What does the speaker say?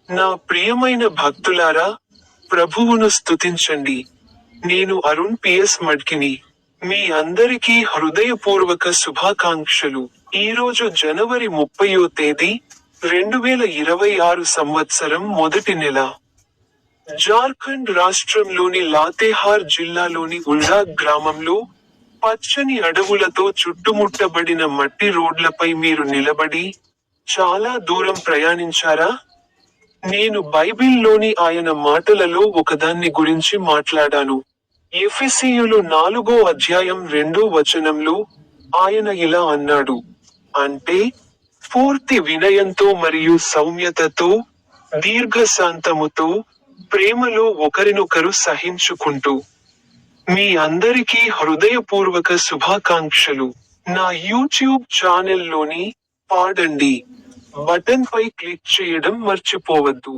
నా ప్రియమైన భక్తులారా, ప్రభువును స్తుతించండి. నేను అరుణ్ పిఎస్ మడ్కిని. మీ అందరికీ హృదయపూర్వక శుభాకాంక్షలు. ఈరోజు జనవరి 30వ తేదీ, 2026 సంవత్సరం మొదటి నెల. జార్ఖండ్ రాష్ట్రంలోని లాతేహార్ జిల్లాలోని ఉల్డా గ్రామంలో, పచ్చని అడవులతో చుట్టుముట్టబడిన మట్టి రోడ్లపై మీరు నిలబడి, చాలా దూరం ప్రయాణించారా? నేను బైబిల్లోని ఆయన మాటలలో ఒకదాన్ని గురించి మాట్లాడాను. ఎఫెసీయులు 4వ అధ్యాయం 2వ వచనంలో, ఆయన ఇలా అన్నాడు. అంటే, పూర్తి వినయంతో మరియు సౌమ్యతతో, దీర్ఘశాంతముతో, ప్రేమలో ఒకరినొకరు సహించుకుంటూ. మీ అందరికీ హృదయపూర్వక శుభాకాంక్షలు. నా యూట్యూబ్ ఛానెల్లోని పాడండి బటన్ పై క్లిక్ చేయడం మర్చిపోవద్దు.